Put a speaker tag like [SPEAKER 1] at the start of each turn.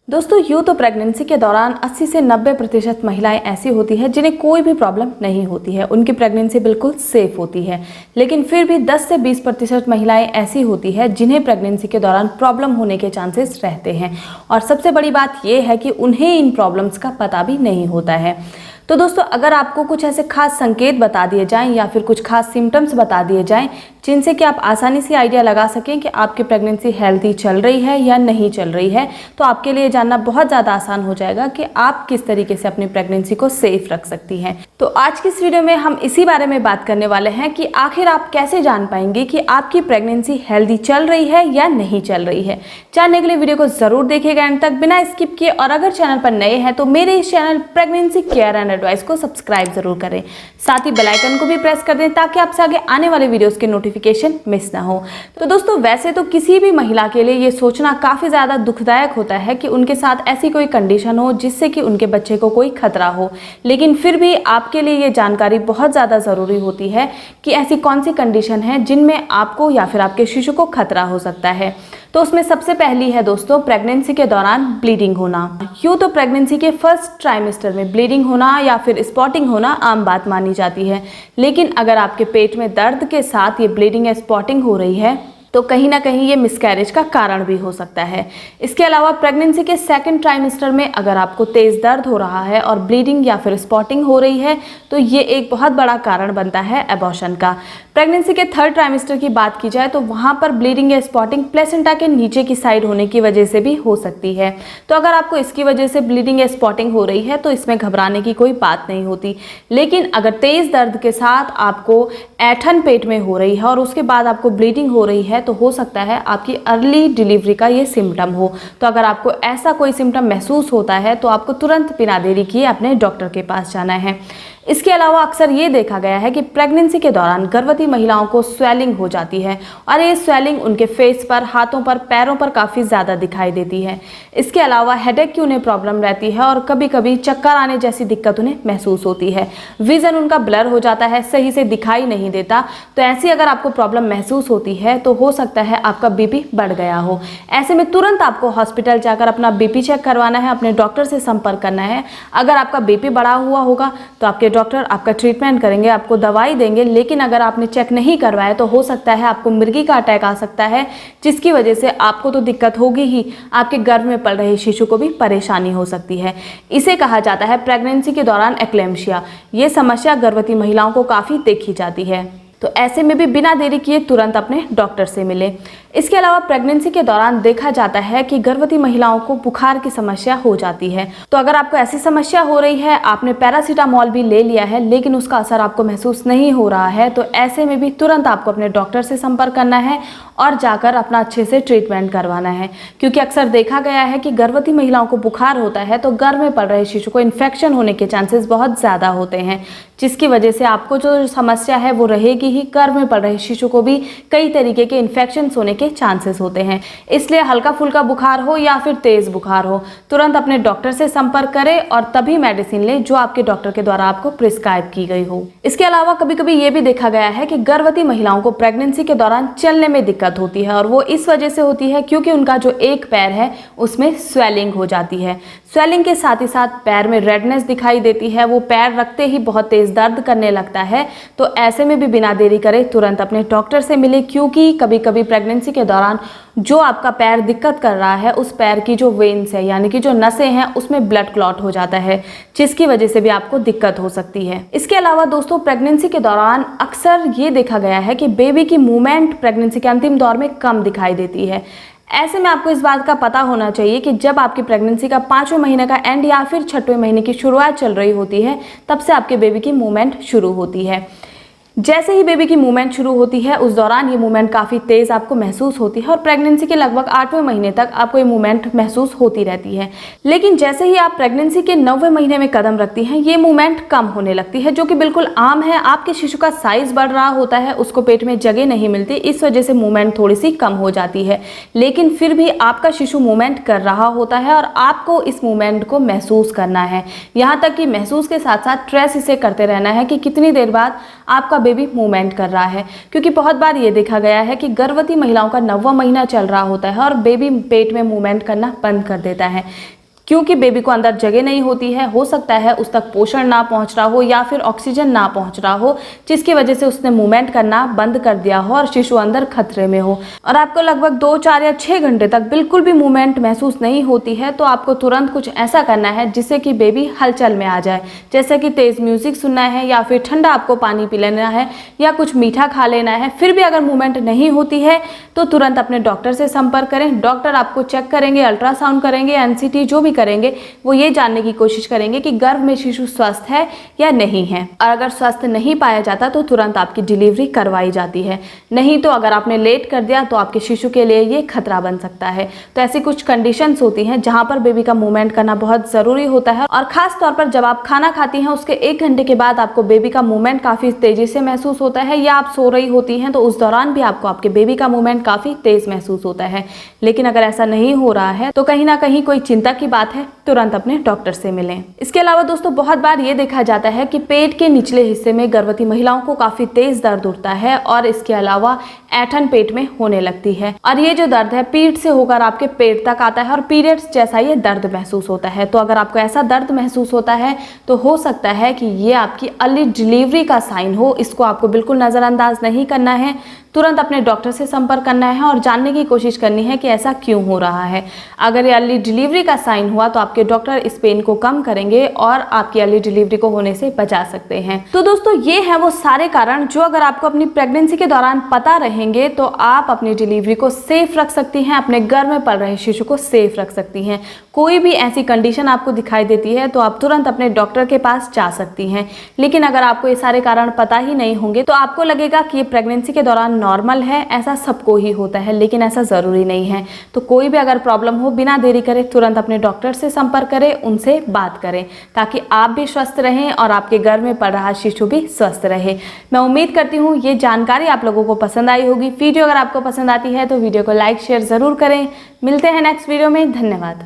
[SPEAKER 1] दोस्तों यूँ तो प्रेगनेंसी के दौरान 80 से 90% महिलाएं ऐसी होती है जिन्हें कोई भी प्रॉब्लम नहीं होती है, उनकी प्रेगनेंसी बिल्कुल सेफ होती है। लेकिन फिर भी 10 से 20% महिलाएं ऐसी होती है जिन्हें प्रेगनेंसी के दौरान प्रॉब्लम होने के चांसेस रहते हैं और सबसे बड़ी बात यह है कि उन्हें इन प्रॉब्लम्स का पता भी नहीं होता है। तो दोस्तों अगर आपको कुछ ऐसे खास संकेत बता दिए जाएं या फिर कुछ खास सिम्टम्स बता दिए जाएं जिनसे कि आप आसानी से आइडिया लगा सकें कि आपकी प्रेगनेंसी हेल्दी चल रही है या नहीं चल रही है, तो आपके लिए जानना बहुत ज़्यादा आसान हो जाएगा कि आप किस तरीके से अपनी प्रेगनेंसी को सेफ रख सकती हैं। तो आज की इस वीडियो में हम इसी बारे में बात करने वाले हैं कि आखिर आप कैसे जान पाएंगे कि आपकी प्रेगनेंसी हेल्दी चल रही है या नहीं चल रही है। जानने के लिए वीडियो को जरूर देखिएगा एंड तक बिना स्किप किए, और अगर चैनल पर नए हैं तो मेरे इस channel pregnancy care and advice को सब्सक्राइब जरूर करें, साथ ही बेल आइकन को भी प्रेस कर दें ताकि आपसे आगे आने वाले वीडियोस के नोटिफिकेशन मिस ना हो। तो दोस्तों वैसे तो किसी भी महिला के लिए ये सोचना काफी ज्यादा दुखदायक होता है कि उनके साथ ऐसी कोई कंडीशन हो जिससे कि उनके बच्चे को कोई खतरा हो, लेकिन फिर भी आपके लिए ये जानकारी बहुत ज्यादा जरूरी होती है कि ऐसी कौन सी कंडीशन है जिनमें आपको या फिर आपके शिशु को खतरा हो सकता है। तो उसमें सबसे पहली है दोस्तों प्रेगनेंसी के दौरान ब्लीडिंग होना। यूँ तो प्रेगनेंसी के फर्स्ट ट्राइमेस्टर में ब्लीडिंग होना या फिर स्पॉटिंग होना आम बात मानी जाती है, लेकिन अगर आपके पेट में दर्द के साथ ये ब्लीडिंग या स्पॉटिंग हो रही है तो कहीं ना कहीं ये मिसकैरेज का कारण भी हो सकता है। इसके अलावा प्रेगनेंसी के सेकंड ट्राइमेस्टर में अगर आपको तेज दर्द हो रहा है और ब्लीडिंग या फिर स्पॉटिंग हो रही है तो ये एक बहुत बड़ा कारण बनता है एबॉर्शन का। प्रेगनेंसी के थर्ड ट्राइमेस्टर की बात की जाए तो वहाँ पर ब्लीडिंग या स्पॉटिंग प्लेसेंटा के नीचे की साइड होने की वजह से भी हो सकती है। तो अगर आपको इसकी वजह से ब्लीडिंग या स्पॉटिंग हो रही है तो इसमें घबराने की कोई बात नहीं होती, लेकिन अगर तेज दर्द के साथ आपको ऐंठन पेट में हो रही है और उसके बाद आपको ब्लीडिंग हो रही है तो हो सकता है आपकी अर्ली डिलीवरी का ये सिम्टम हो। तो अगर आपको ऐसा कोई सिम्टम महसूस होता है तो आपको तुरंत बिना देरी किए अपने डॉक्टर के पास जाना है। इसके अलावा अक्सर ये देखा गया है कि प्रेगनेंसी के दौरान गर्भवती महिलाओं को स्वेलिंग हो जाती है और ये स्वेलिंग उनके फेस पर, हाथों पर, पैरों पर काफ़ी ज़्यादा दिखाई देती है। इसके अलावा हेडेक की उन्हें प्रॉब्लम रहती है और कभी कभी चक्कर आने जैसी दिक्कत उन्हें महसूस होती है। विजन उनका ब्लर हो जाता है, सही से दिखाई नहीं देता। तो ऐसी अगर आपको प्रॉब्लम महसूस होती है तो हो सकता है आपका बीपी बढ़ गया हो। ऐसे में तुरंत आपको हॉस्पिटल जाकर अपना बीपी चेक करवाना है, अपने डॉक्टर से संपर्क करना है। अगर आपका बीपी बढ़ा हुआ होगा तो आपके डॉक्टर आपका ट्रीटमेंट करेंगे, आपको दवाई देंगे, लेकिन अगर आपने चेक नहीं करवाया तो हो सकता है आपको मिर्गी का अटैक आ सकता है, जिसकी वजह से आपको तो दिक्कत होगी ही, आपके गर्भ में पल रहे शिशु को भी परेशानी हो सकती है। इसे कहा जाता है प्रेगनेंसी के दौरान एक्लेम्शिया। ये समस्या गर्भवती महिलाओं को काफ़ी देखी जाती है, तो ऐसे में भी बिना देरी किए तुरंत अपने डॉक्टर से मिले। इसके अलावा प्रेगनेंसी के दौरान देखा जाता है कि गर्भवती महिलाओं को बुखार की समस्या हो जाती है। तो अगर आपको ऐसी समस्या हो रही है, आपने पैरासीटामोल भी ले लिया है लेकिन उसका असर आपको महसूस नहीं हो रहा है, तो ऐसे में भी तुरंत आपको अपने डॉक्टर से संपर्क करना है और जाकर अपना अच्छे से ट्रीटमेंट करवाना है। क्योंकि अक्सर देखा गया है कि गर्भवती महिलाओं को बुखार होता है तो गर्भ में पल रहे शिशु को इन्फेक्शन होने के चांसेस बहुत ज़्यादा होते हैं, जिसकी वजह से आपको जो समस्या है वो रहेगी ही। गर्भ में पल रहे शिशु को भी कई तरीके के इन्फेक्शन होने के चांसेस होते हैं। इसलिए हल्का फुल्का बुखार हो या फिर तेज बुखार हो, तुरंत अपने डॉक्टर से संपर्क करें और तभी मेडिसिन लें जो आपके डॉक्टर के द्वारा आपको प्रिस्क्राइब की गई हो। इसके अलावा कभी कभी ये भी देखा गया है कि गर्भवती महिलाओं को प्रेगनेंसी के दौरान चलने में दिक्कत होती है और वो इस वजह से होती है क्योंकि उनका जो एक पैर है उसमें स्वेलिंग हो जाती है। स्वेलिंग के साथ ही साथ पैर में रेडनेस दिखाई देती है, वो पैर रखते ही बहुत तेज दर्द करने लगता है। तो ऐसे में भी बिना देरी करे तुरंत अपने डॉक्टर से मिले, क्योंकि कभी कभी प्रेगनेंसी के दौरान जो आपका पैर दिक्कत कर रहा है उस पैर की जो वेन्स है यानी कि जो नसें हैं उसमें ब्लड क्लॉट हो जाता है, जिसकी वजह से भी आपको दिक्कत हो सकती है। इसके अलावा दोस्तों प्रेगनेंसी के दौरान अक्सर ये देखा गया है कि बेबी की मूवमेंट प्रेगनेंसी के अंतिम दौर में कम दिखाई देती है। ऐसे में आपको इस बात का पता होना चाहिए कि जब आपकी प्रेगनेंसी का 5वें महीने का एंड या फिर 6वें महीने की शुरुआत चल रही होती है तब से आपके बेबी की मूवमेंट शुरू होती है। जैसे ही बेबी की मूवमेंट शुरू होती है उस दौरान ये मूवमेंट काफ़ी तेज़ आपको महसूस होती है और प्रेगनेंसी के लगभग 8वें महीने तक आपको ये मूवमेंट महसूस होती रहती है। लेकिन जैसे ही आप प्रेगनेंसी के 9वें महीने में कदम रखती हैं ये मूवमेंट कम होने लगती है, जो कि बिल्कुल आम है। आपके शिशु का साइज़ बढ़ रहा होता है, उसको पेट में जगह नहीं मिलती, इस वजह से मूवमेंट थोड़ी सी कम हो जाती है, लेकिन फिर भी आपका शिशु मूवमेंट कर रहा होता है और आपको इस मूवमेंट को महसूस करना है। यहाँ तक कि महसूस के साथ साथ ट्रेस इसे करते रहना है कि कितनी देर बाद आपका बेबी मूवमेंट कर रहा है। क्योंकि बहुत बार ये देखा गया है कि गर्भवती महिलाओं का 9वां महीना चल रहा होता है और बेबी पेट में मूवमेंट करना बंद कर देता है, क्योंकि बेबी को अंदर जगह नहीं होती है। हो सकता है उस तक पोषण ना पहुंच रहा हो या फिर ऑक्सीजन ना पहुंच रहा हो, जिसकी वजह से उसने मूवमेंट करना बंद कर दिया हो और शिशु अंदर खतरे में हो और आपको लगभग 2, 4 या 6 घंटे तक बिल्कुल भी मूवमेंट महसूस नहीं होती है, तो आपको तुरंत कुछ ऐसा करना है जिससे कि बेबी हलचल में आ जाए। जैसे कि तेज म्यूजिक सुनना है या फिर ठंडा आपको पानी पी लेना है या कुछ मीठा खा लेना है। फिर भी अगर मूवमेंट नहीं होती है तो तुरंत अपने डॉक्टर से संपर्क करें। डॉक्टर आपको चेक करेंगे, अल्ट्रासाउंड करेंगे, एनसीटी जो भी करेंगे वो ये जानने की कोशिश करेंगे कि गर्भ में शिशु स्वस्थ है या नहीं है। और अगर स्वस्थ नहीं पाया जाता तो तुरंत आपकी डिलीवरी करवाई जाती है। नहीं तो अगर आपने लेट कर दिया तो आपके शिशु के लिए ये खतरा बन सकता है। तो ऐसी कुछ कंडीशंस होती हैं जहां पर बेबी का मूवमेंट करना बहुत जरूरी होता है और खास तौर पर जब आप खाना खाती हैं उसके 1 घंटे के बाद आपको बेबी का मूवमेंट काफी तेजी से महसूस होता है, या आप सो रही होती हैं तो उस दौरान भी आपको आपके बेबी का मूवमेंट काफी तेज महसूस होता है। लेकिन अगर ऐसा नहीं हो रहा है तो कहीं ना कहीं कोई चिंता की बात है, तुरंत अपने डॉक्टर से मिलें। इसके अलावा दोस्तों बहुत बार ये देखा जाता है कि पेट के निचले हिस्से में गर्भवती महिलाओं को काफी तेज दर्द उठता है और इसके अलावा ऐंठन पेट में होने लगती है और ये जो दर्द है पीठ से होकर आपके पेट तक आता है और पीरियड्स जैसा ये दर्द महसूस होता है। तो अगर आपको ऐसा दर्द महसूस होता है तो हो सकता है कि ये आपकी अर्ली डिलीवरी का साइन हो। इसको आपको बिल्कुल नजरअंदाज नहीं करना है, तुरंत अपने डॉक्टर से संपर्क करना है और जानने की कोशिश करनी है कि ऐसा क्यों हो रहा है। अगर ये अर्ली डिलीवरी का साइन हुआ तो आपके डॉक्टर इस पेन को कम करेंगे और आपकी अर्ली डिलीवरी को होने से बचा सकते हैं। तो दोस्तों ये है वो सारे कारण जो अगर आपको अपनी प्रेगनेंसी के दौरान पता रहेंगे तो आप अपनी डिलीवरी को सेफ रख सकती हैं, अपने गर्भ में पल रहे शिशु को सेफ रख सकती हैं। कोई भी ऐसी कंडीशन आपको दिखाई देती है तो आप तुरंत अपने डॉक्टर के पास जा सकती हैं। लेकिन अगर आपको ये सारे कारण पता ही नहीं होंगे तो आपको लगेगा कि ये प्रेगनेंसी के दौरान नॉर्मल है, ऐसा सबको ही होता है, लेकिन ऐसा जरूरी नहीं है। तो कोई भी अगर प्रॉब्लम हो बिना देरी करे तुरंत अपने डॉक्टर से संपर्क करें, उनसे बात करें ताकि आप भी स्वस्थ रहें और आपके गर्भ में पल रहा शिशु भी स्वस्थ रहे। मैं उम्मीद करती हूँ ये जानकारी आप लोगों को पसंद आई होगी। वीडियो अगर आपको पसंद आती है तो वीडियो को लाइक शेयर जरूर करें। मिलते हैं नेक्स्ट वीडियो में। धन्यवाद।